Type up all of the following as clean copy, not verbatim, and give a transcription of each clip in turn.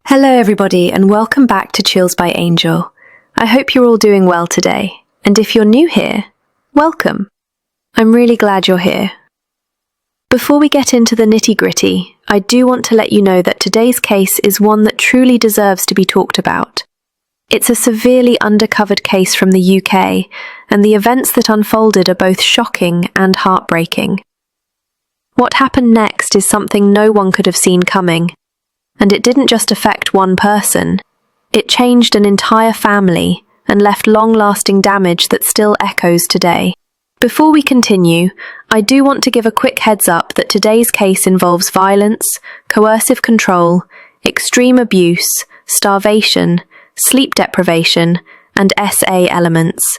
Hello everybody and welcome back to Chills by Angel. I hope you're all doing well today, and if you're new here, welcome. I'm really glad you're here. Before we get into the nitty-gritty, I do want to let you know that today's case is one that truly deserves to be talked about. It's a severely undercovered case from the UK, and the events that unfolded are both shocking and heartbreaking. What happened next is something no one could have seen coming. And it didn't just affect one person, it changed an entire family and left long-lasting damage that still echoes today. Before we continue, I do want to give a quick heads up that today's case involves violence, coercive control, extreme abuse, starvation, sleep deprivation, and SA elements.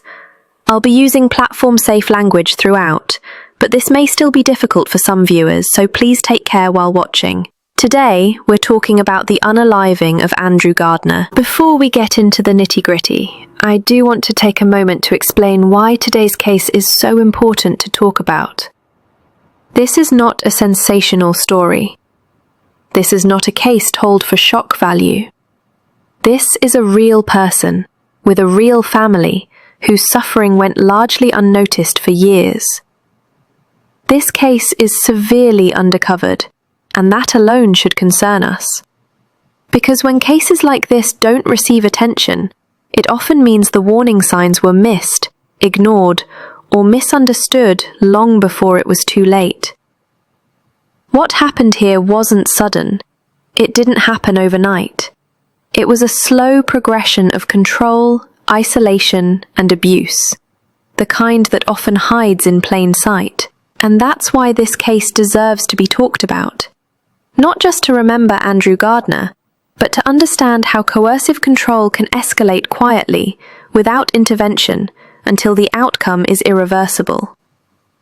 I'll be using platform-safe language throughout, but this may still be difficult for some viewers, so please take care while watching. Today, we're talking about the unaliving of Andrew Gardner. Before we get into the nitty-gritty, I do want to take a moment to explain why today's case is so important to talk about. This is not a sensational story. This is not a case told for shock value. This is a real person, with a real family, whose suffering went largely unnoticed for years. This case is severely undercovered, and that alone should concern us. Because when cases like this don't receive attention, it often means the warning signs were missed, ignored, or misunderstood long before it was too late. What happened here wasn't sudden. It didn't happen overnight. It was a slow progression of control, isolation, and abuse, the kind that often hides in plain sight. And that's why this case deserves to be talked about. Not just to remember Andrew Gardner, but to understand how coercive control can escalate quietly, without intervention, until the outcome is irreversible.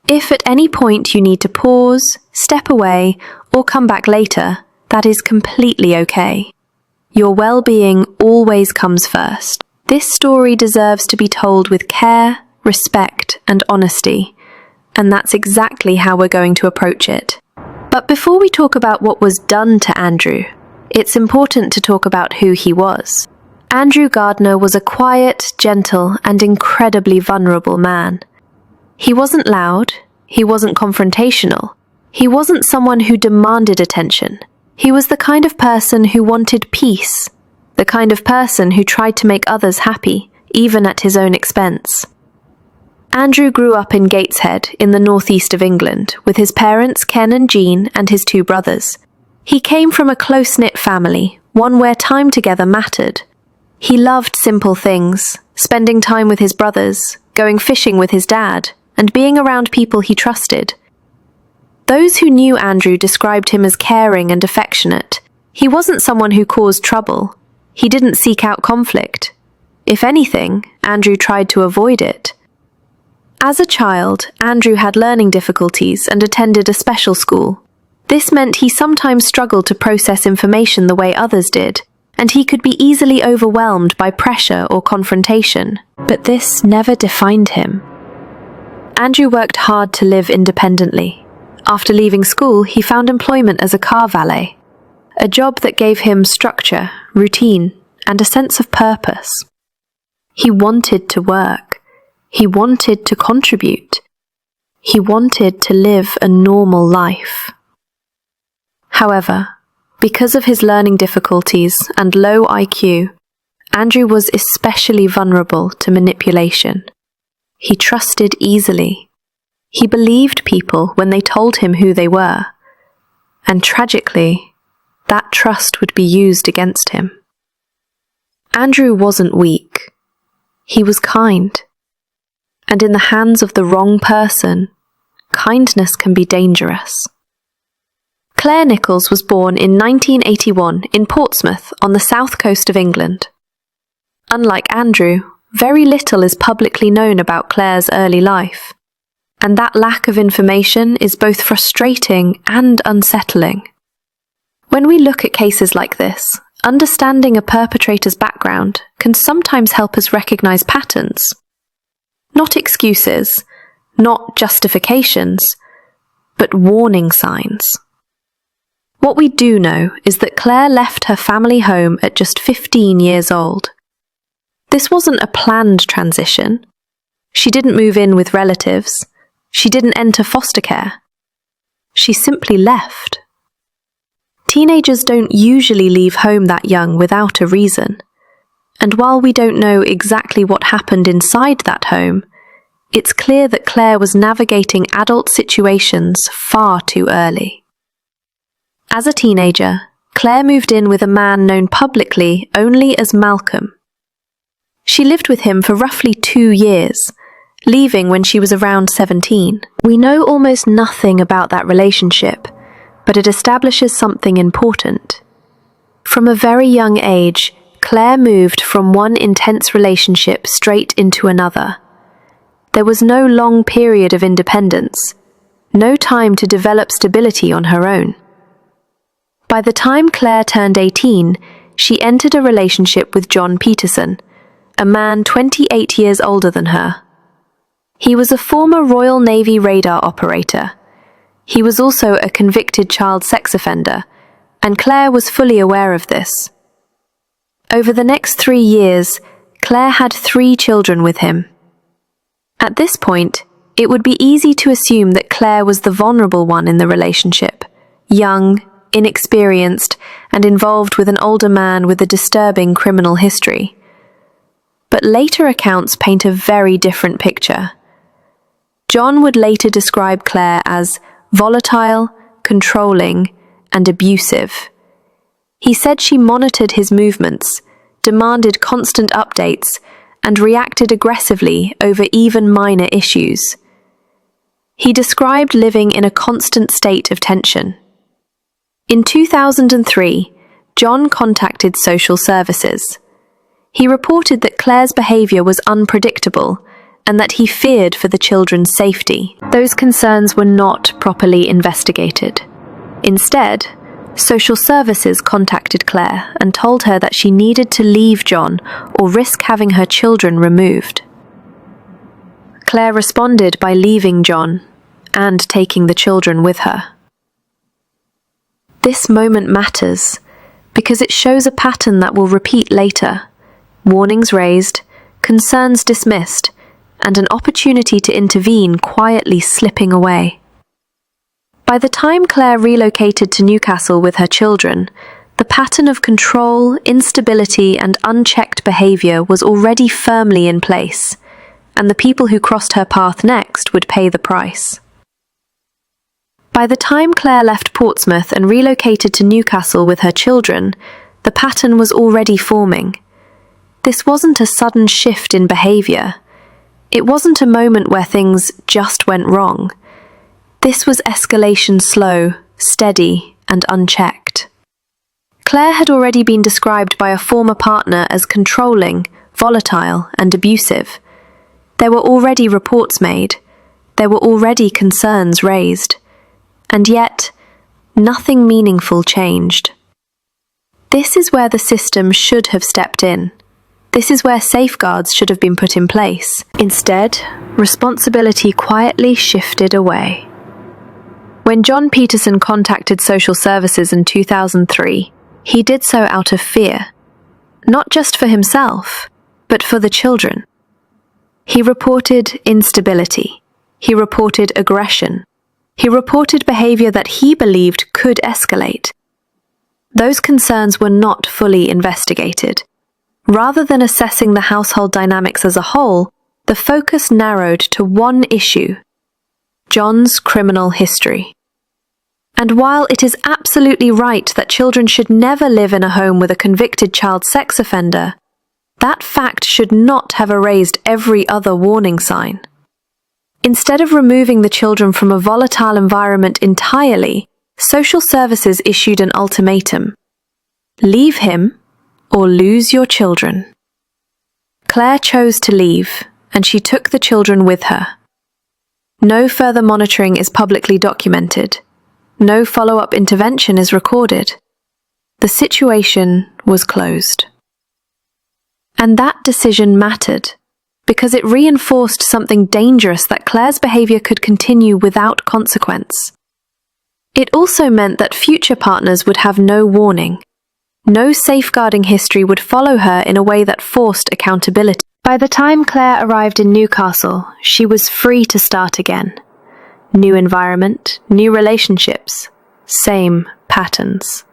If at any point you need to pause, step away, or come back later, that is completely okay. Your well-being always comes first. This story deserves to be told with care, respect, and honesty, and that's exactly how we're going to approach it. But before we talk about what was done to Andrew, it's important to talk about who he was. Andrew Gardner was a quiet, gentle, and incredibly vulnerable man. He wasn't loud, he wasn't confrontational, he wasn't someone who demanded attention. He was the kind of person who wanted peace, the kind of person who tried to make others happy, even at his own expense. Andrew grew up in Gateshead, in the northeast of England, with his parents Ken and Jean and his two brothers. He came from a close-knit family, one where time together mattered. He loved simple things, spending time with his brothers, going fishing with his dad, and being around people he trusted. Those who knew Andrew described him as caring and affectionate. He wasn't someone who caused trouble. He didn't seek out conflict. If anything, Andrew tried to avoid it. As a child, Andrew had learning difficulties and attended a special school. This meant he sometimes struggled to process information the way others did, and he could be easily overwhelmed by pressure or confrontation. But this never defined him. Andrew worked hard to live independently. After leaving school, he found employment as a car valet, a job that gave him structure, routine, and a sense of purpose. He wanted to work. He wanted to contribute. He wanted to live a normal life. However, because of his learning difficulties and low IQ, Andrew was especially vulnerable to manipulation. He trusted easily. He believed people when they told him who they were. And tragically, that trust would be used against him. Andrew wasn't weak. He was kind. And in the hands of the wrong person, kindness can be dangerous. Claire Nichols was born in 1981 in Portsmouth on the south coast of England. Unlike Andrew, very little is publicly known about Claire's early life, and that lack of information is both frustrating and unsettling. When we look at cases like this, understanding a perpetrator's background can sometimes help us recognize patterns. Not excuses, not justifications, but warning signs. What we do know is that Claire left her family home at just 15 years old. This wasn't a planned transition. She didn't move in with relatives. She didn't enter foster care. She simply left. Teenagers don't usually leave home that young without a reason. And while we don't know exactly what happened inside that home, it's clear that Claire was navigating adult situations far too early. As a teenager, Claire moved in with a man known publicly only as Malcolm. She lived with him for roughly 2 years, leaving when she was around 17. We know almost nothing about that relationship, but it establishes something important. From a very young age, Claire moved from one intense relationship straight into another. There was no long period of independence, no time to develop stability on her own. By the time Claire turned 18, she entered a relationship with John Peterson, a man 28 years older than her. He was a former Royal Navy radar operator. He was also a convicted child sex offender, and Claire was fully aware of this. Over the next 3 years, Claire had 3 children with him. At this point, it would be easy to assume that Claire was the vulnerable one in the relationship, young, inexperienced, and involved with an older man with a disturbing criminal history. But later accounts paint a very different picture. John would later describe Claire as volatile, controlling, and abusive. He said she monitored his movements, demanded constant updates, and reacted aggressively over even minor issues. He described living in a constant state of tension. In 2003, John contacted social services. He reported that Claire's behavior was unpredictable and that he feared for the children's safety. Those concerns were not properly investigated. Instead, social services contacted Claire and told her that she needed to leave John or risk having her children removed. Claire responded by leaving John and taking the children with her. This moment matters because it shows a pattern that will repeat later. Warnings raised, concerns dismissed, and an opportunity to intervene quietly slipping away. By the time Claire relocated to Newcastle with her children, the pattern of control, instability, and unchecked behavior was already firmly in place, and the people who crossed her path next would pay the price. By the time Claire left Portsmouth and relocated to Newcastle with her children, the pattern was already forming. This wasn't a sudden shift in behavior. It wasn't a moment where things just went wrong. This was escalation slow, steady, and unchecked. Claire had already been described by a former partner as controlling, volatile, and abusive. There were already reports made. There were already concerns raised. And yet, nothing meaningful changed. This is where the system should have stepped in. This is where safeguards should have been put in place. Instead, responsibility quietly shifted away. When John Peterson contacted social services in 2003, he did so out of fear, not just for himself, but for the children. He reported instability. He reported aggression. He reported behavior that he believed could escalate. Those concerns were not fully investigated. Rather than assessing the household dynamics as a whole, the focus narrowed to one issue: John's criminal history. And while it is absolutely right that children should never live in a home with a convicted child sex offender, that fact should not have erased every other warning sign. Instead of removing the children from a volatile environment entirely, social services issued an ultimatum: leave him or lose your children. Claire chose to leave, and she took the children with her. No further monitoring is publicly documented. No follow-up intervention is recorded. The situation was closed. And that decision mattered, because it reinforced something dangerous: that Claire's behavior could continue without consequence. It also meant that future partners would have no warning. No safeguarding history would follow her in a way that forced accountability. By the time Claire arrived in Newcastle, she was free to start again. New environment, new relationships, same patterns.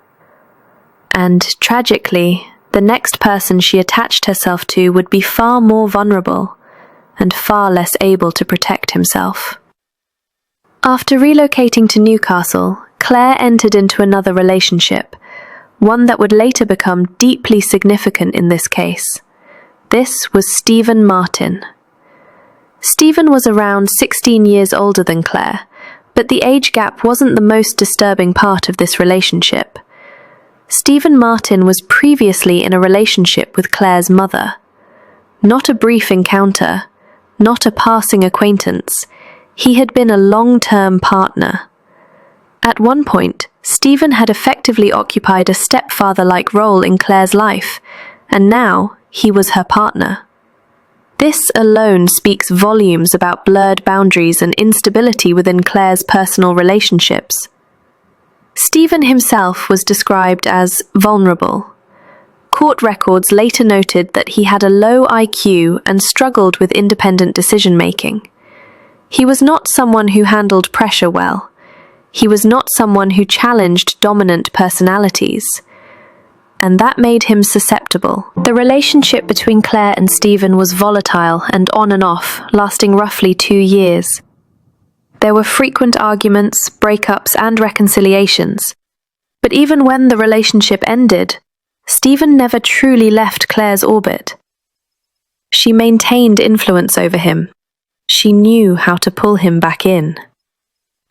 And tragically, the next person she attached herself to would be far more vulnerable and far less able to protect himself. After relocating to Newcastle, Claire entered into another relationship, one that would later become deeply significant in this case. This was Stephen Martin. Stephen was around 16 years older than Claire, but the age gap wasn't the most disturbing part of this relationship. Stephen Martin was previously in a relationship with Claire's mother. Not a brief encounter, not a passing acquaintance. He had been a long-term partner. At one point, Stephen had effectively occupied a stepfather-like role in Claire's life, and now he was her partner. This alone speaks volumes about blurred boundaries and instability within Claire's personal relationships. Stephen himself was described as vulnerable. Court records later noted that he had a low IQ and struggled with independent decision-making. He was not someone who handled pressure well. He was not someone who challenged dominant personalities. And that made him susceptible. The relationship between Claire and Stephen was volatile and on and off, lasting roughly 2 years. There were frequent arguments, breakups, and reconciliations. But even when the relationship ended, Stephen never truly left Claire's orbit. She maintained influence over him. She knew how to pull him back in.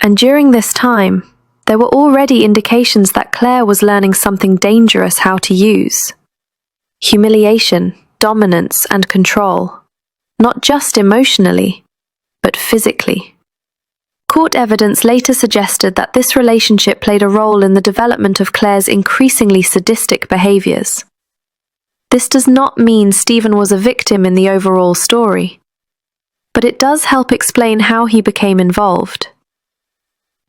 And during this time, there were already indications that Claire was learning something dangerous how to use. Humiliation, dominance, and control. Not just emotionally, but physically. Court evidence later suggested that this relationship played a role in the development of Claire's increasingly sadistic behaviors. This does not mean Stephen was a victim in the overall story, but it does help explain how he became involved.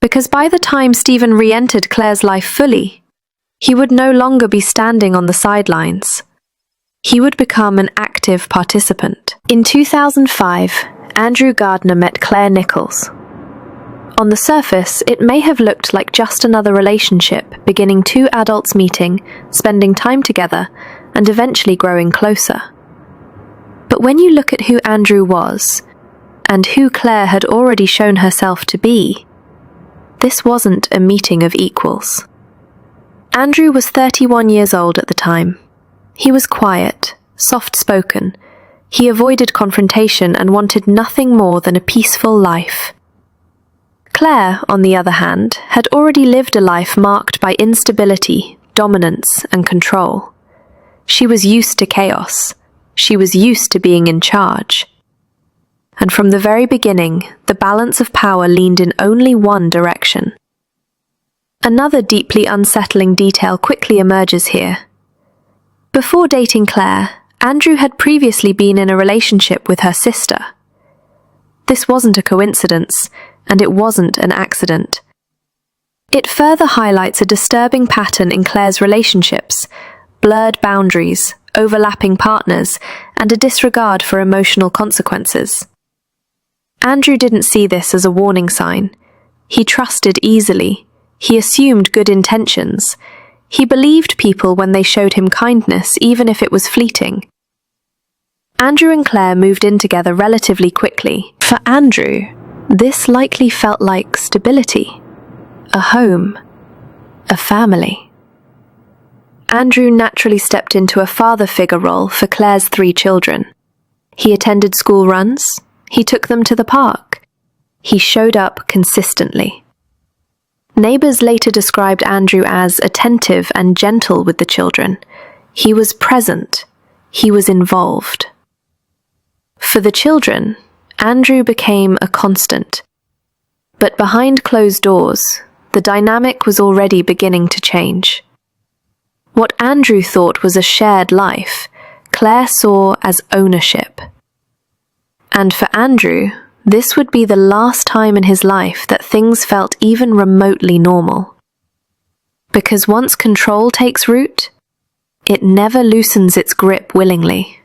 Because by the time Stephen re-entered Claire's life fully, he would no longer be standing on the sidelines. He would become an active participant. In 2005, Andrew Gardner met Claire Nichols. On the surface, it may have looked like just another relationship, beginning 2 adults meeting, spending time together, and eventually growing closer. But when you look at who Andrew was, and who Claire had already shown herself to be, this wasn't a meeting of equals. Andrew was 31 years old at the time. He was quiet, soft-spoken. He avoided confrontation and wanted nothing more than a peaceful life. Claire, on the other hand, had already lived a life marked by instability, dominance, and control. She was used to chaos. She was used to being in charge. And from the very beginning, the balance of power leaned in only one direction. Another deeply unsettling detail quickly emerges here. Before dating Claire, Andrew had previously been in a relationship with her sister. This wasn't a coincidence, and it wasn't an accident. It further highlights a disturbing pattern in Claire's relationships: blurred boundaries, overlapping partners, and a disregard for emotional consequences. Andrew didn't see this as a warning sign. He trusted easily. He assumed good intentions. He believed people when they showed him kindness, even if it was fleeting. Andrew and Claire moved in together relatively quickly. For Andrew, this likely felt like stability, a home, a family. Andrew naturally stepped into a father figure role for Claire's 3 children. He attended school runs. He took them to the park. He showed up consistently. Neighbors later described Andrew as attentive and gentle with the children. He was present. He was involved. For the children, Andrew became a constant. But behind closed doors, the dynamic was already beginning to change. What Andrew thought was a shared life, Claire saw as ownership. And for Andrew, This would be the last time in his life that things felt even remotely normal. Because once control takes root, it never loosens its grip willingly.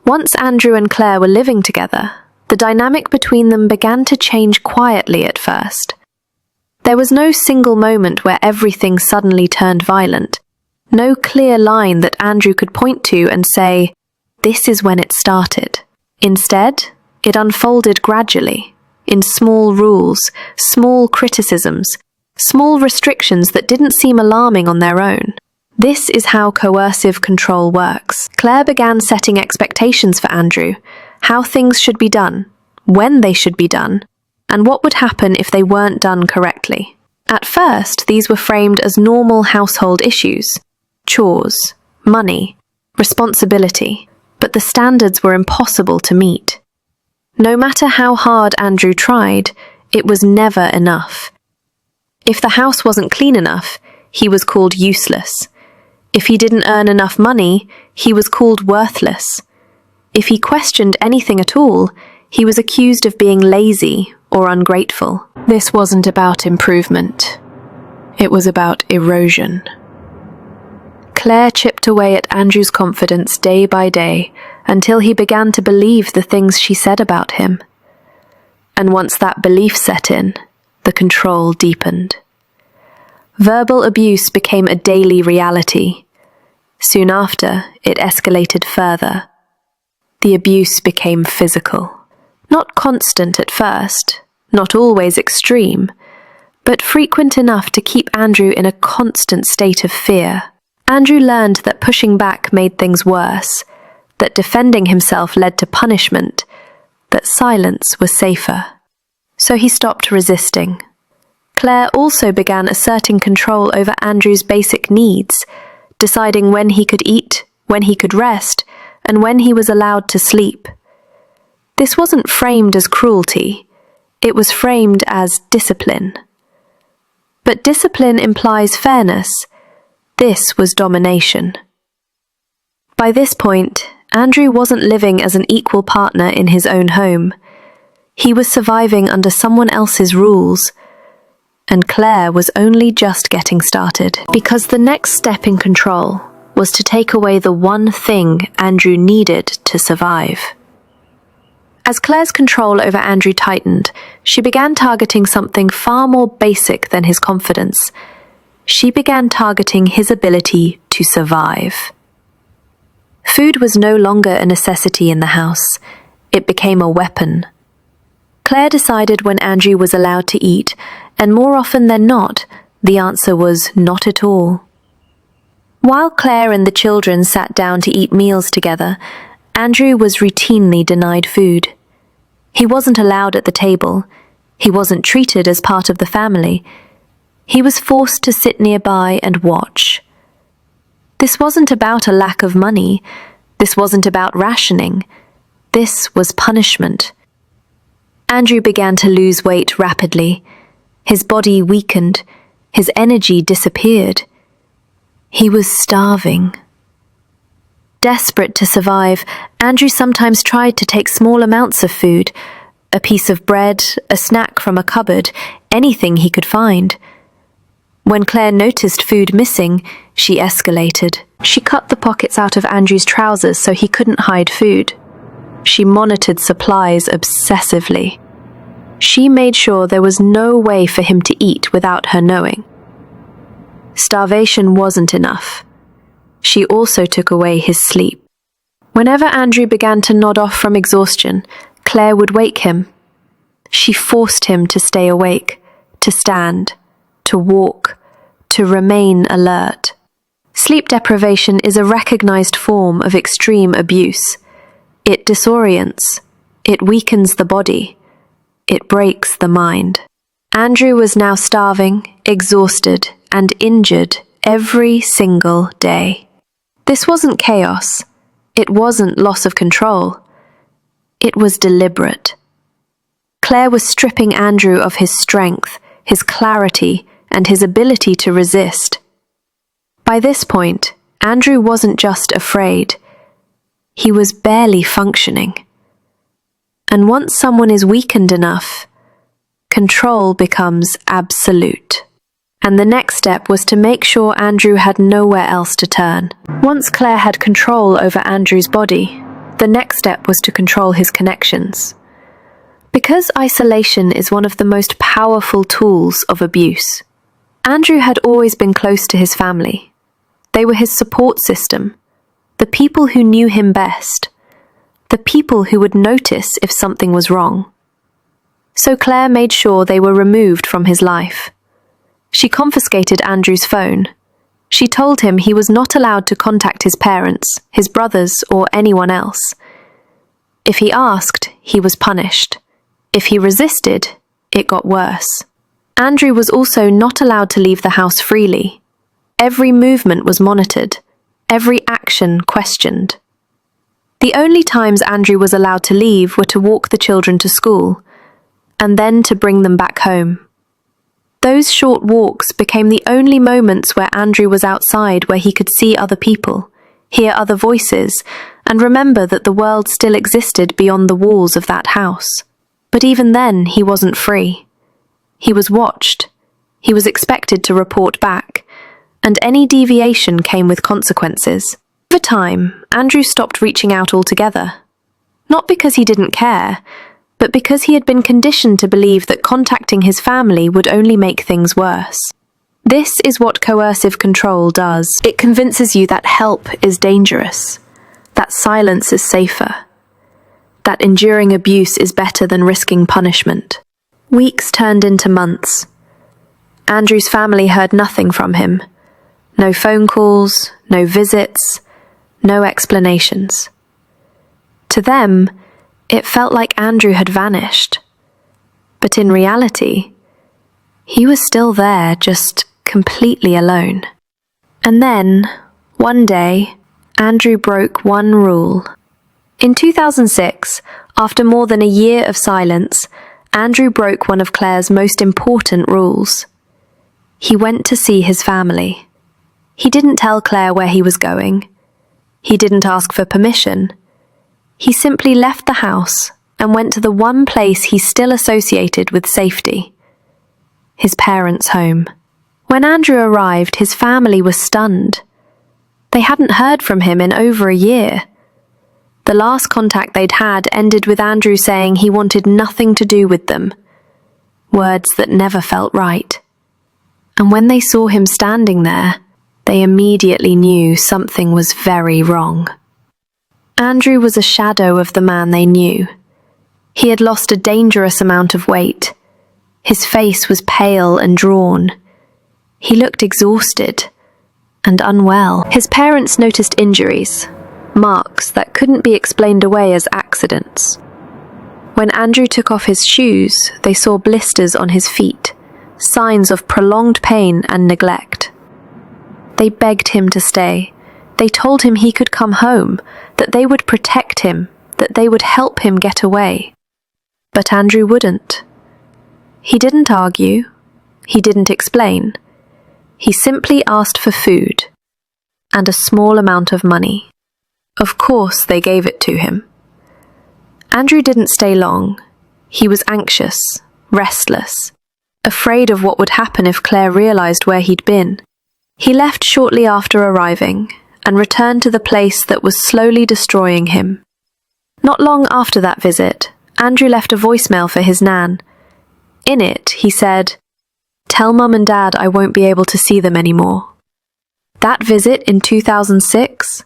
Once Andrew and Claire were living together, the dynamic between them began to change quietly at first. There was no single moment where everything suddenly turned violent, no clear line that Andrew could point to and say, "This is when it started." Instead, it unfolded gradually, in small rules, small criticisms, small restrictions that didn't seem alarming on their own. This is how coercive control works. Claire began setting expectations for Andrew, how things should be done, when they should be done, and what would happen if they weren't done correctly. At first, these were framed as normal household issues: chores, money, responsibility, but the standards were impossible to meet. No matter how hard Andrew tried, it was never enough. If the house wasn't clean enough, he was called useless. If he didn't earn enough money, he was called worthless. If he questioned anything at all, he was accused of being lazy or ungrateful. This wasn't about improvement. It was about erosion. Claire chipped away at Andrew's confidence day by day until he began to believe the things she said about him. And once that belief set in, the control deepened. Verbal abuse became a daily reality. Soon after, it escalated further. The abuse became physical. Not constant at first, not always extreme, but frequent enough to keep Andrew in a constant state of fear. Andrew learned that pushing back made things worse, that defending himself led to punishment, that silence was safer. So he stopped resisting. Claire also began asserting control over Andrew's basic needs, deciding when he could eat, when he could rest, and when he was allowed to sleep. This wasn't framed as cruelty, it was framed as discipline. But discipline implies fairness. This was domination. By this point, Andrew wasn't living as an equal partner in his own home. He was surviving under someone else's rules, and Claire was only just getting started. Because the next step in control was to take away the one thing Andrew needed to survive. As Claire's control over Andrew tightened, she began targeting something far more basic than his confidence. She began targeting his ability to survive. Food was no longer a necessity in the house. It became a weapon. Claire decided when Andrew was allowed to eat, and more often than not, the answer was not at all. While Claire and the children sat down to eat meals together, Andrew was routinely denied food. He wasn't allowed at the table. He wasn't treated as part of the family. He was forced to sit nearby and watch. This wasn't about a lack of money. This wasn't about rationing. This was punishment. Andrew began to lose weight rapidly. His body weakened. His energy disappeared. He was starving. Desperate to survive, Andrew sometimes tried to take small amounts of food, a piece of bread, a snack from a cupboard, anything he could find. When Claire noticed food missing, she escalated. She cut the pockets out of Andrew's trousers so he couldn't hide food. She monitored supplies obsessively. She made sure there was no way for him to eat without her knowing. Starvation wasn't enough. She also took away his sleep. Whenever Andrew began to nod off from exhaustion, Claire would wake him. She forced him to stay awake, to stand, to walk, to remain alert. Sleep deprivation is a recognized form of extreme abuse. It disorients. It weakens the body. It breaks the mind. Andrew was now starving, exhausted, and injured every single day. This wasn't chaos. It wasn't loss of control. It was deliberate. Claire was stripping Andrew of his strength, his clarity, and his ability to resist. By this point, Andrew wasn't just afraid. He was barely functioning. And once someone is weakened enough, control becomes absolute. And the next step was to make sure Andrew had nowhere else to turn. Once Claire had control over Andrew's body, the next step was to control his connections. Because isolation is one of the most powerful tools of abuse, Andrew had always been close to his family. They were his support system, the people who knew him best, the people who would notice if something was wrong. So Claire made sure they were removed from his life. She confiscated Andrew's phone. She told him he was not allowed to contact his parents, his brothers, or anyone else. If he asked, he was punished. If he resisted, it got worse. Andrew was also not allowed to leave the house freely. Every movement was monitored, every action questioned. The only times Andrew was allowed to leave were to walk the children to school, and then to bring them back home. Those short walks became the only moments where Andrew was outside, where he could see other people, hear other voices, and remember that the world still existed beyond the walls of that house. But even then, he wasn't free. He was watched. He was expected to report back, and any deviation came with consequences. Over time, Andrew stopped reaching out altogether. Not because he didn't care, but because he had been conditioned to believe that contacting his family would only make things worse. This is what coercive control does. It convinces you that help is dangerous, that silence is safer, that enduring abuse is better than risking punishment. Weeks turned into months. Andrew's family heard nothing from him. No phone calls, no visits, no explanations. To them, it felt like Andrew had vanished. But in reality, he was still there, just completely alone. And then, one day, Andrew broke one rule. In 2006, after more than a year of silence, Andrew broke one of Claire's most important rules. He went to see his family. He didn't tell Claire where he was going. He didn't ask for permission. He simply left the house and went to the one place he still associated with safety: his parents' home. When Andrew arrived, his family was stunned. They hadn't heard from him in over a year. The last contact they'd had ended with Andrew saying he wanted nothing to do with them. Words that never felt right. And when they saw him standing there, they immediately knew something was very wrong. Andrew was a shadow of the man they knew. He had lost a dangerous amount of weight. His face was pale and drawn. He looked exhausted and unwell. His parents noticed injuries, marks that couldn't be explained away as accidents. When Andrew took off his shoes, they saw blisters on his feet, signs of prolonged pain and neglect. They begged him to stay. They told him he could come home, that they would protect him, that they would help him get away. But Andrew wouldn't. He didn't argue. He didn't explain. He simply asked for food and a small amount of money. Of course, they gave it to him. Andrew didn't stay long. He was anxious, restless, afraid of what would happen if Claire realized where he'd been. He left shortly after arriving and returned to the place that was slowly destroying him. Not long after that visit, Andrew left a voicemail for his nan. In it, he said, "Tell Mum and Dad I won't be able to see them anymore." That visit in 2006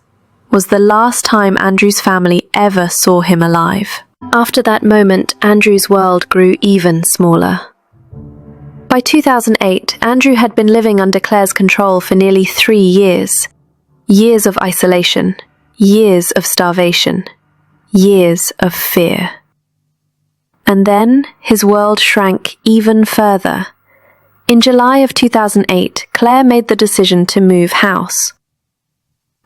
was the last time Andrew's family ever saw him alive. After that moment, Andrew's world grew even smaller. By 2008, Andrew had been living under Claire's control for nearly 3 years. Years of isolation, years of starvation, years of fear. And then his world shrank even further. In July of 2008, Claire made the decision to move house.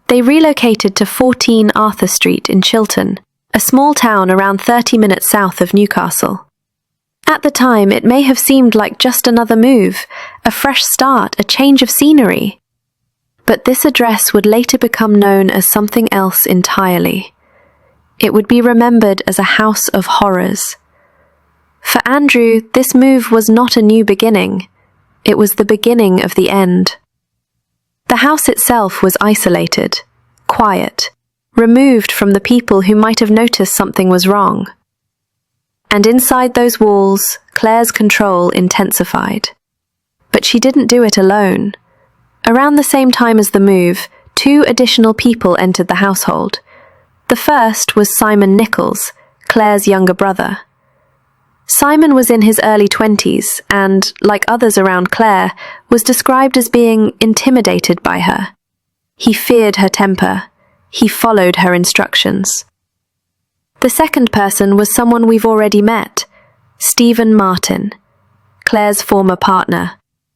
They relocated to 14 Arthur Street in Chiltern, a small town around 30 minutes south of Newcastle. At the time, it may have seemed like just another move, a fresh start, a change of scenery. But this address would later become known as something else entirely. It would be remembered as a house of horrors. For Andrew, this move was not a new beginning. It was the beginning of the end. The house itself was isolated, quiet, removed from the people who might have noticed something was wrong. And inside those walls, Claire's control intensified. But she didn't do it alone. Around the same time as the move, 2 additional people entered the household. The first was Simon Nichols, Claire's younger brother. Simon was in his early 20s and, like others around Claire, was described as being intimidated by her. He feared her temper. He followed her instructions. The second person was someone we've already met, Stephen Martin, Claire's former partner,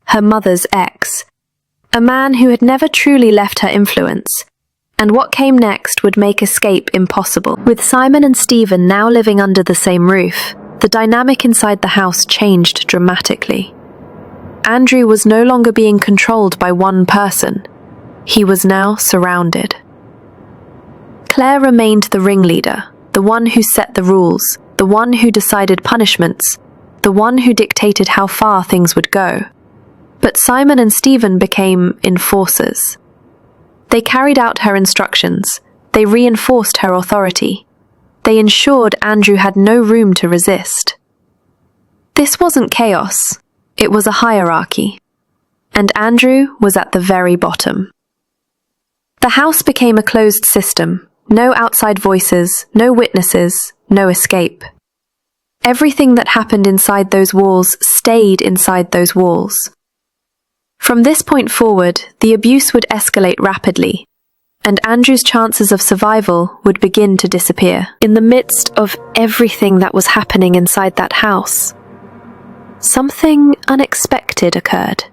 her mother's ex, a man who had never truly left her influence, and what came next would make escape impossible. With Simon and Stephen now living under the same roof, the dynamic inside the house changed dramatically. Andrew was no longer being controlled by one person. He was now surrounded. Claire remained the ringleader, the one who set the rules, the one who decided punishments, the one who dictated how far things would go. But Simon and Stephen became enforcers. They carried out her instructions. They reinforced her authority. They ensured Andrew had no room to resist. This wasn't chaos. It was a hierarchy. And Andrew was at the very bottom. The house became a closed system. No outside voices, no witnesses, no escape. Everything that happened inside those walls stayed inside those walls. From this point forward, the abuse would escalate rapidly, and Andrew's chances of survival would begin to disappear. In the midst of everything that was happening inside that house, something unexpected occurred.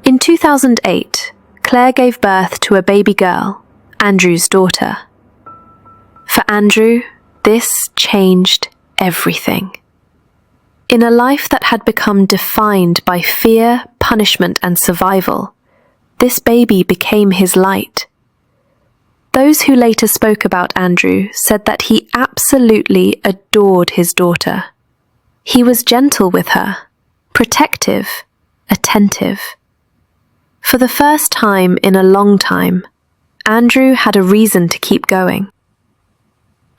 In 2008, Claire gave birth to a baby girl, Andrew's daughter. For Andrew, this changed everything. In a life that had become defined by fear, punishment, and survival, this baby became his light. Those who later spoke about Andrew said that he absolutely adored his daughter. He was gentle with her, protective, attentive. For the first time in a long time, Andrew had a reason to keep going.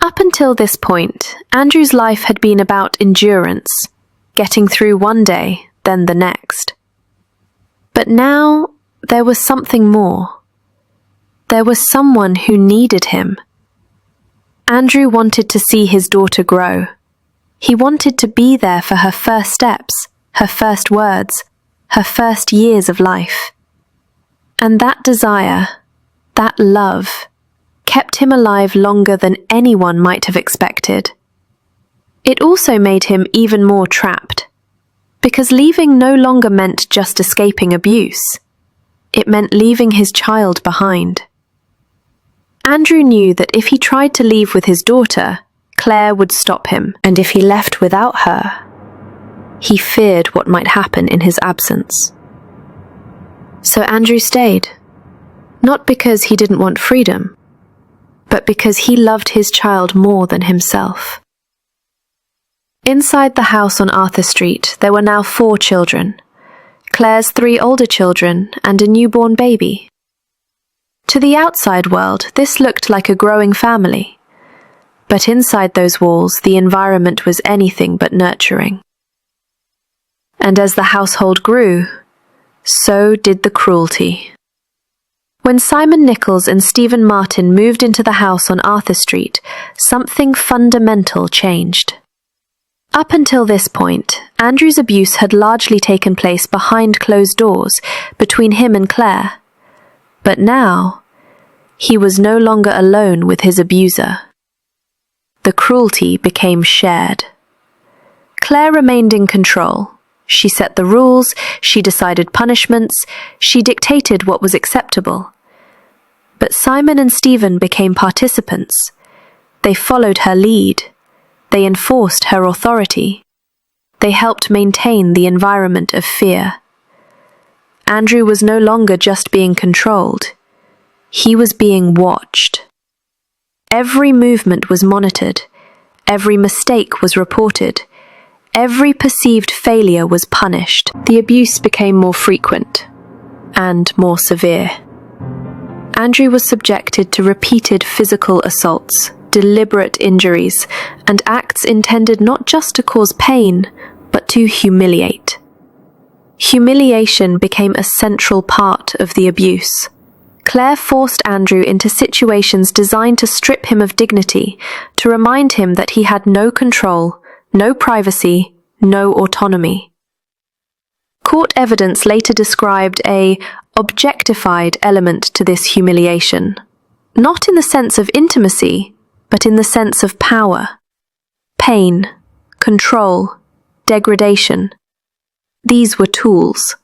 Up until this point, Andrew's life had been about endurance, getting through one day, then the next. But now, there was something more. There was someone who needed him. Andrew wanted to see his daughter grow. He wanted to be there for her first steps, her first words, her first years of life. And that desire, that love, kept him alive longer than anyone might have expected. It also made him even more trapped, because leaving no longer meant just escaping abuse. It meant leaving his child behind. Andrew knew that if he tried to leave with his daughter, Claire would stop him, and if he left without her, he feared what might happen in his absence. So Andrew stayed, not because he didn't want freedom, but because he loved his child more than himself. Inside the house on Arthur Street, there were now 4 children, Claire's 3 older children and a newborn baby. To the outside world, this looked like a growing family, but inside those walls, the environment was anything but nurturing. And as the household grew, so did the cruelty. When Simon Nichols and Stephen Martin moved into the house on Arthur Street, something fundamental changed. Up until this point, Andrew's abuse had largely taken place behind closed doors between him and Claire. But now, he was no longer alone with his abuser. The cruelty became shared. Claire remained in control. She set the rules, she decided punishments, she dictated what was acceptable. But Simon and Stephen became participants. They followed her lead. They enforced her authority. They helped maintain the environment of fear. Andrew was no longer just being controlled. He was being watched. Every movement was monitored. Every mistake was reported. Every perceived failure was punished. The abuse became more frequent and more severe. Andrew was subjected to repeated physical assaults, deliberate injuries, and acts intended not just to cause pain, but to humiliate. Humiliation became a central part of the abuse. Claire forced Andrew into situations designed to strip him of dignity, to remind him that he had no control, no privacy, no autonomy. Court evidence later described an objectified element to this humiliation, not in the sense of intimacy, but in the sense of power, pain, control, degradation. These were tools.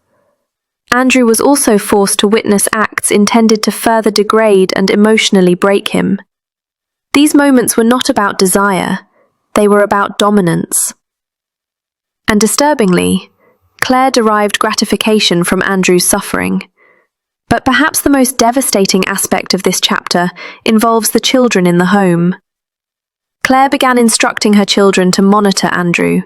Andrew was also forced to witness acts intended to further degrade and emotionally break him. These moments were not about desire, they were about dominance. And disturbingly, Claire derived gratification from Andrew's suffering. But perhaps the most devastating aspect of this chapter involves the children in the home. Claire began instructing her children to monitor Andrew.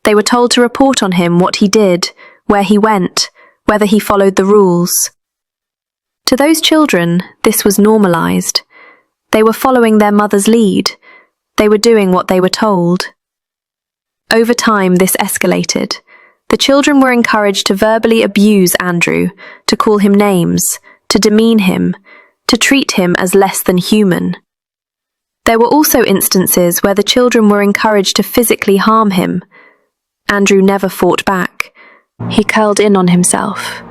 They were told to report on him, what he did, where he went, whether he followed the rules. To those children, this was normalized. They were following their mother's lead. They were doing what they were told. Over time, this escalated. The children were encouraged to verbally abuse Andrew, to call him names, to demean him, to treat him as less than human. There were also instances where the children were encouraged to physically harm him. Andrew never fought back. He curled in on himself.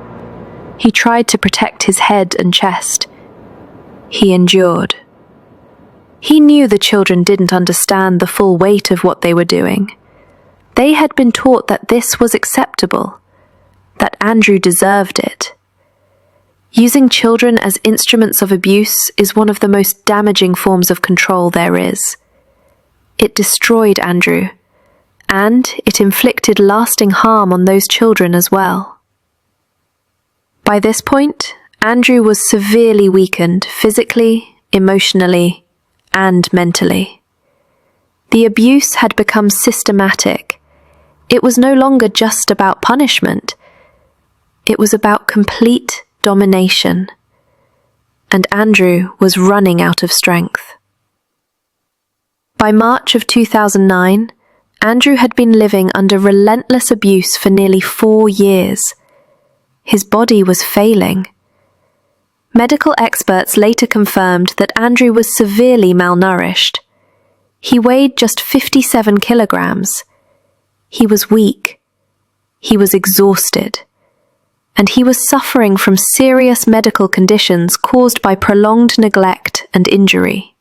He tried to protect his head and chest. He endured. He knew the children didn't understand the full weight of what they were doing. They had been taught that this was acceptable, that Andrew deserved it. Using children as instruments of abuse is one of the most damaging forms of control there is. It destroyed Andrew, and it inflicted lasting harm on those children as well. By this point, Andrew was severely weakened physically, emotionally, and mentally. The abuse had become systematic. It was no longer just about punishment. It was about complete domination. And Andrew was running out of strength. By March of 2009, Andrew had been living under relentless abuse for nearly 4 years. His body was failing. Medical experts later confirmed that Andrew was severely malnourished. He weighed just 57 kilograms. He was weak. He was exhausted. And he was suffering from serious medical conditions caused by prolonged neglect and injury.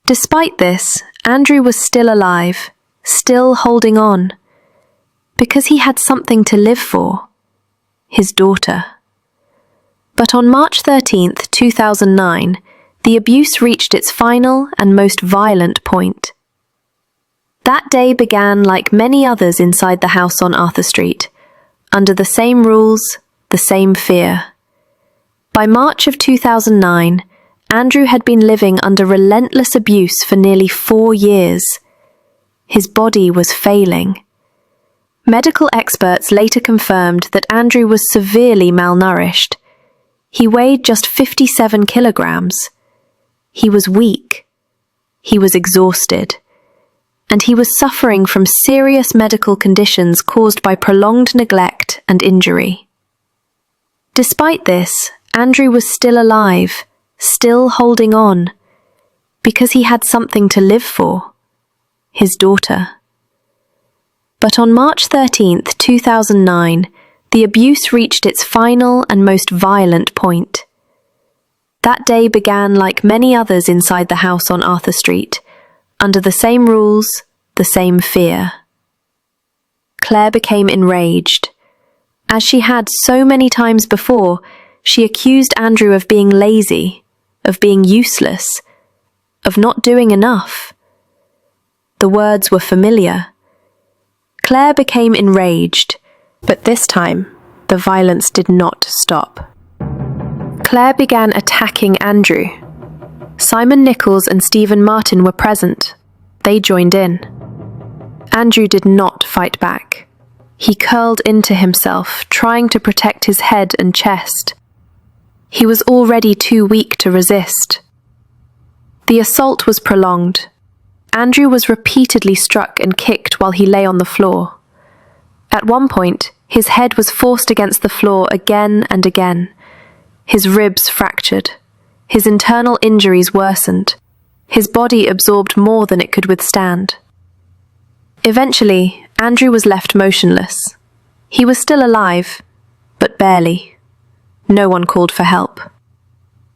Despite this, Andrew was still alive, still holding on, because he had something to live for, his daughter. But on March 13th, 2009, the abuse reached its final and most violent point. That day began like many others inside the house on Arthur Street, under the same rules, the same fear. By March of 2009, Andrew had been living under relentless abuse for nearly 4 years. His body was failing. Medical experts later confirmed that Andrew was severely malnourished. He weighed just 57 kilograms. He was weak. He was exhausted. And he was suffering from serious medical conditions caused by prolonged neglect and injury. Despite this, Andrew was still alive, still holding on, because he had something to live for, his daughter. But on March 13th, 2009, the abuse reached its final and most violent point. That day began like many others inside the house on Arthur Street, under the same rules, the same fear. Claire became enraged. As she had so many times before, she accused Andrew of being lazy, of being useless, of not doing enough. The words were familiar. Claire became enraged, but this time, the violence did not stop. Claire began attacking Andrew, Simon Nichols and Stephen Martin were present. They joined in. Andrew did not fight back. He curled into himself, trying to protect his head and chest. He was already too weak to resist. The assault was prolonged. Andrew was repeatedly struck and kicked while he lay on the floor. At one point, his head was forced against the floor again and again. His ribs fractured. His internal injuries worsened. His body absorbed more than it could withstand. Eventually, Andrew was left motionless. He was still alive, but barely. No one called for help.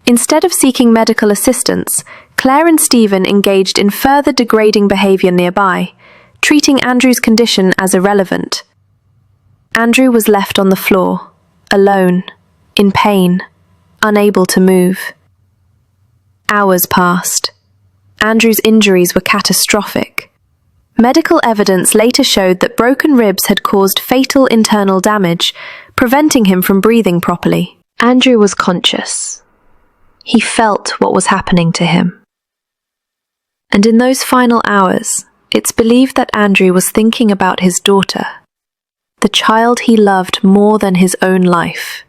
Instead of seeking medical assistance, Claire and Stephen engaged in further degrading behavior nearby, treating Andrew's condition as irrelevant. Andrew was left on the floor, alone, in pain, unable to move. Hours passed. Andrew's injuries were catastrophic. Medical evidence later showed that broken ribs had caused fatal internal damage, preventing him from breathing properly. Andrew was conscious. He felt what was happening to him. And in those final hours, it's believed that Andrew was thinking about his daughter, the child he loved more than his own life.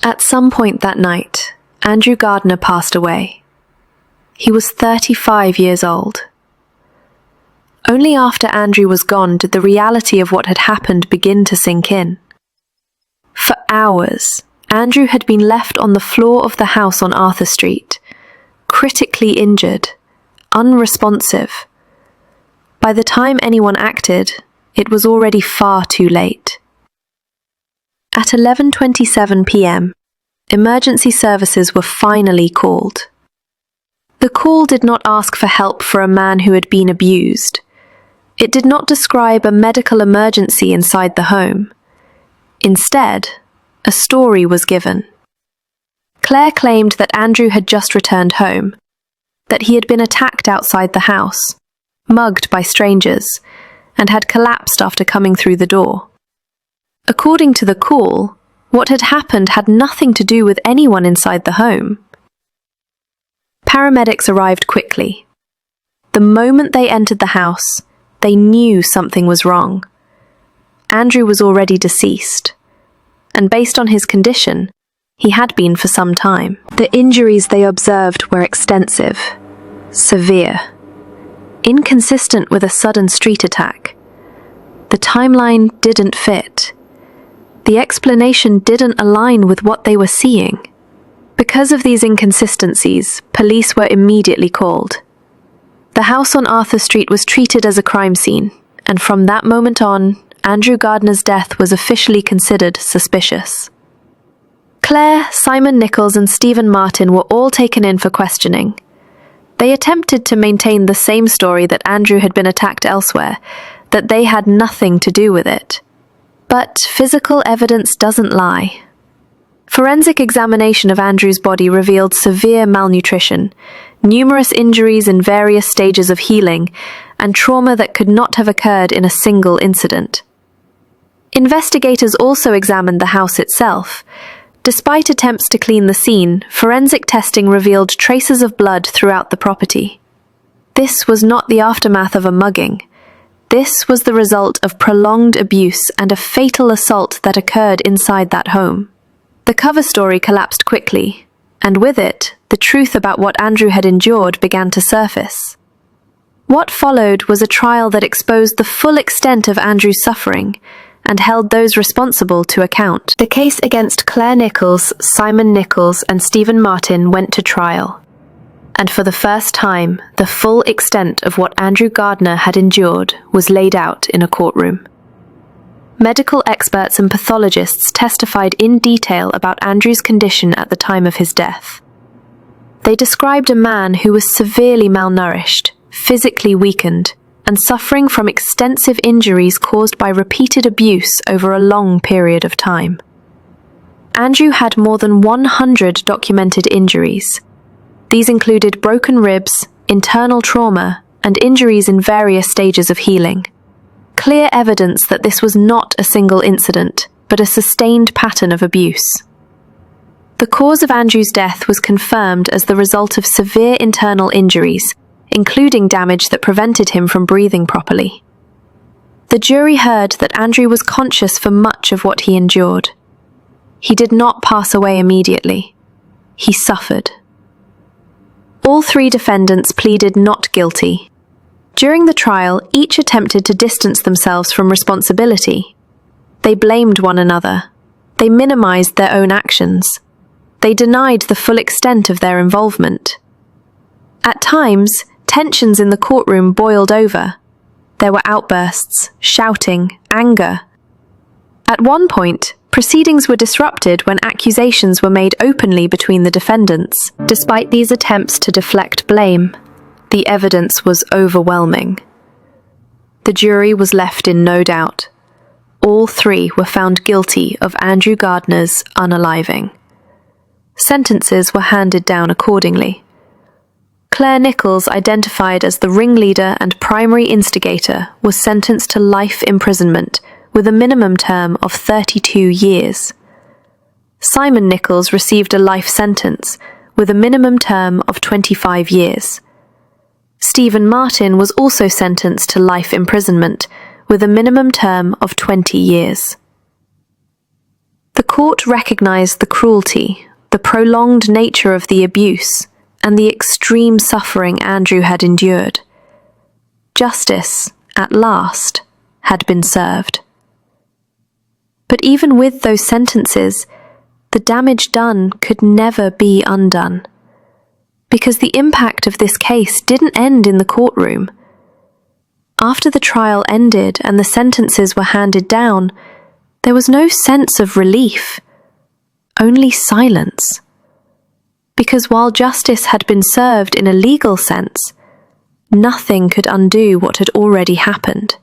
At some point that night, Andrew Gardner passed away. He was 35 years old. Only after Andrew was gone did the reality of what had happened begin to sink in. For hours, Andrew had been left on the floor of the house on Arthur Street, critically injured, unresponsive. By the time anyone acted, it was already far too late. At 11:27 p.m., emergency services were finally called. The call did not ask for help for a man who had been abused. It did not describe a medical emergency inside the home. Instead, a story was given. Claire claimed that Andrew had just returned home, that he had been attacked outside the house, mugged by strangers, and had collapsed after coming through the door. According to the call, what had happened had nothing to do with anyone inside the home. Paramedics arrived quickly. The moment they entered the house, they knew something was wrong. Andrew was already deceased, and based on his condition, he had been for some time. The injuries they observed were extensive, severe, inconsistent with a sudden street attack. The timeline didn't fit. The explanation didn't align with what they were seeing. Because of these inconsistencies, police were immediately called. The house on Arthur Street was treated as a crime scene, and from that moment on, Andrew Gardner's death was officially considered suspicious. Claire, Simon Nichols, and Stephen Martin were all taken in for questioning. They attempted to maintain the same story that Andrew had been attacked elsewhere, that they had nothing to do with it. But physical evidence doesn't lie. Forensic examination of Andrew's body revealed severe malnutrition, numerous injuries in various stages of healing, and trauma that could not have occurred in a single incident. Investigators also examined the house itself. Despite attempts to clean the scene, forensic testing revealed traces of blood throughout the property. This was not the aftermath of a mugging. This was the result of prolonged abuse and a fatal assault that occurred inside that home. The cover story collapsed quickly, and with it, the truth about what Andrew had endured began to surface. What followed was a trial that exposed the full extent of Andrew's suffering and held those responsible to account. The case against Claire Nichols, Simon Nichols, and Stephen Martin went to trial. And for the first time, the full extent of what Andrew Gardner had endured was laid out in a courtroom. Medical experts and pathologists testified in detail about Andrew's condition at the time of his death. They described a man who was severely malnourished, physically weakened, and suffering from extensive injuries caused by repeated abuse over a long period of time. Andrew had more than 100 documented injuries. These included broken ribs, internal trauma, and injuries in various stages of healing. Clear evidence that this was not a single incident, but a sustained pattern of abuse. The cause of Andrew's death was confirmed as the result of severe internal injuries, including damage that prevented him from breathing properly. The jury heard that Andrew was conscious for much of what he endured. He did not pass away immediately. He suffered. All three defendants pleaded not guilty. During the trial, each attempted to distance themselves from responsibility. They blamed one another. They minimized their own actions. They denied the full extent of their involvement. At times, tensions in the courtroom boiled over. There were outbursts, shouting, anger. At one point, proceedings were disrupted when accusations were made openly between the defendants. Despite these attempts to deflect blame, the evidence was overwhelming. The jury was left in no doubt. All three were found guilty of Andrew Gardner's unaliving. Sentences were handed down accordingly. Claire Nichols, identified as the ringleader and primary instigator, was sentenced to life imprisonment with a minimum term of 32 years. Simon Nichols received a life sentence with a minimum term of 25 years. Stephen Martin was also sentenced to life imprisonment with a minimum term of 20 years. The court recognized the cruelty, the prolonged nature of the abuse, and the extreme suffering Andrew had endured. Justice, at last, had been served. But even with those sentences, the damage done could never be undone, because the impact of this case didn't end in the courtroom. After the trial ended and the sentences were handed down, there was no sense of relief, only silence. Because while justice had been served in a legal sense, nothing could undo what had already happened.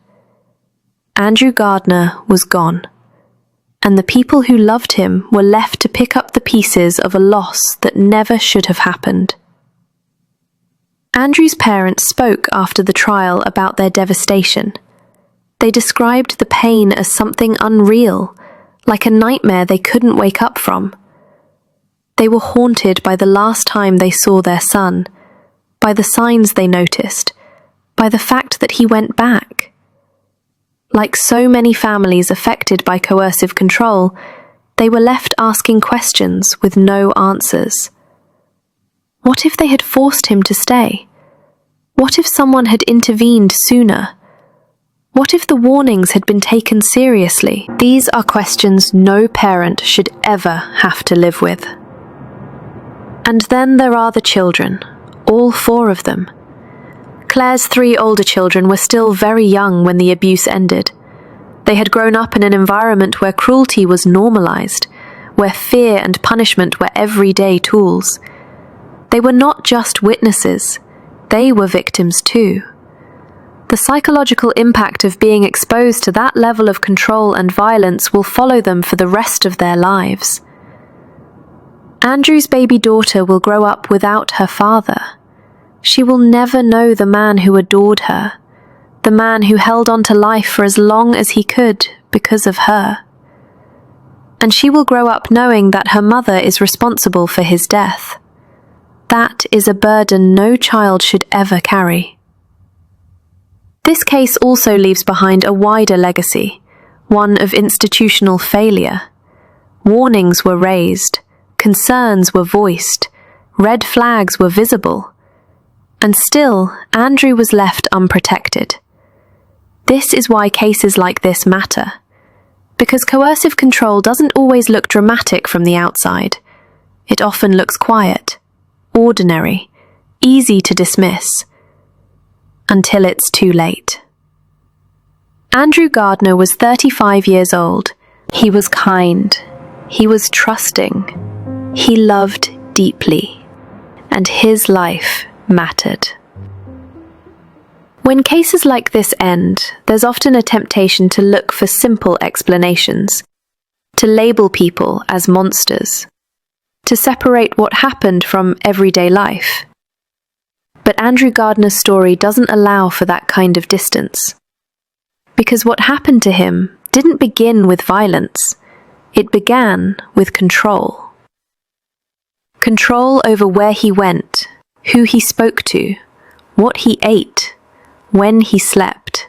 Andrew Gardner was gone, and the people who loved him were left to pick up the pieces of a loss that never should have happened. Andrew's parents spoke after the trial about their devastation. They described the pain as something unreal, like a nightmare they couldn't wake up from. They were haunted by the last time they saw their son, by the signs they noticed, by the fact that he went back. Like so many families affected by coercive control, they were left asking questions with no answers. What if they had forced him to stay? What if someone had intervened sooner? What if the warnings had been taken seriously? These are questions no parent should ever have to live with. And then there are the children, all four of them. Claire's three older children were still very young when the abuse ended. They had grown up in an environment where cruelty was normalized, where fear and punishment were everyday tools. They were not just witnesses, they were victims too. The psychological impact of being exposed to that level of control and violence will follow them for the rest of their lives. Andrew's baby daughter will grow up without her father. She will never know the man who adored her, the man who held on to life for as long as he could because of her. And she will grow up knowing that her mother is responsible for his death. That is a burden no child should ever carry. This case also leaves behind a wider legacy, one of institutional failure. Warnings were raised. Concerns were voiced, red flags were visible, and still Andrew was left unprotected. This is why cases like this matter, because coercive control doesn't always look dramatic from the outside. It often looks quiet, ordinary, easy to dismiss, until it's too late. Andrew Gardner was 35 years old. He was kind. He was trusting. He loved deeply, and his life mattered. When cases like this end, there's often a temptation to look for simple explanations, to label people as monsters, to separate what happened from everyday life. But Andrew Gardner's story doesn't allow for that kind of distance. Because what happened to him didn't begin with violence, it began with control. Control over where he went, who he spoke to, what he ate, when he slept.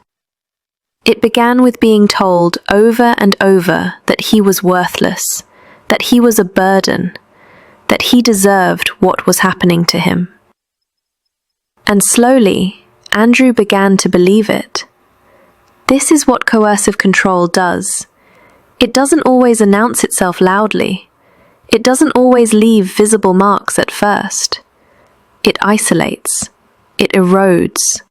It began with being told over and over that he was worthless, that he was a burden, that he deserved what was happening to him. And slowly, Andrew began to believe it. This is what coercive control does. It doesn't always announce itself loudly. It doesn't always leave visible marks at first. It isolates. It erodes.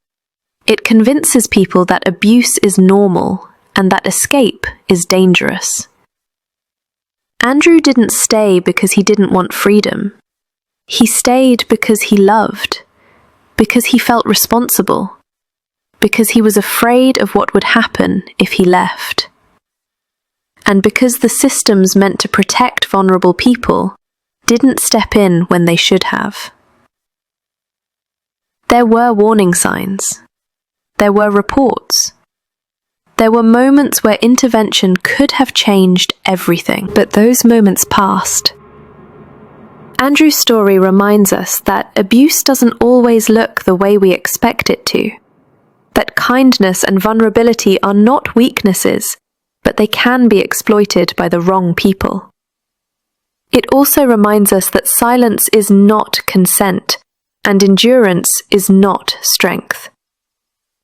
It convinces people that abuse is normal and that escape is dangerous. Andrew didn't stay because he didn't want freedom. He stayed because he loved, because he felt responsible, because he was afraid of what would happen if he left. And because the systems meant to protect vulnerable people didn't step in when they should have. There were warning signs. There were reports. There were moments where intervention could have changed everything, but those moments passed. Andrew's story reminds us that abuse doesn't always look the way we expect it to, that kindness and vulnerability are not weaknesses, but they can be exploited by the wrong people. It also reminds us that silence is not consent, and endurance is not strength.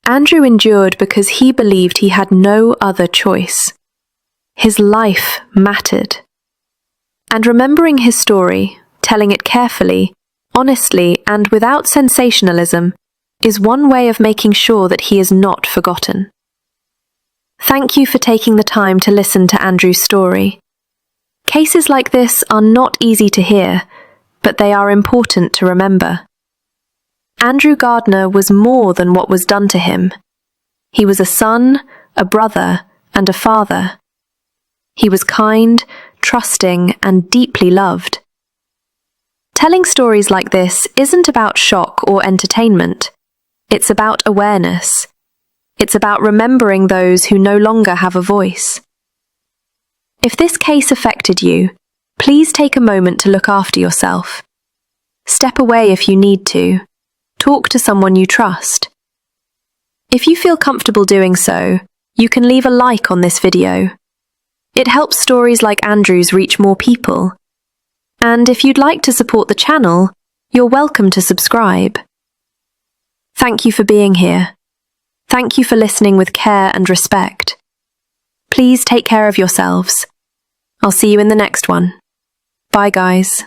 Andrew endured because he believed he had no other choice. His life mattered. And remembering his story, telling it carefully, honestly, and without sensationalism, is one way of making sure that he is not forgotten. Thank you for taking the time to listen to Andrew's story. Cases like this are not easy to hear, but they are important to remember. Andrew Gardner was more than what was done to him. He was a son, a brother, and a father. He was kind, trusting, and deeply loved. Telling stories like this isn't about shock or entertainment. It's about awareness. It's about remembering those who no longer have a voice. If this case affected you, please take a moment to look after yourself. Step away if you need to. Talk to someone you trust. If you feel comfortable doing so, you can leave a like on this video. It helps stories like Andrew's reach more people. And if you'd like to support the channel, you're welcome to subscribe. Thank you for being here. Thank you for listening with care and respect. Please take care of yourselves. I'll see you in the next one. Bye, guys.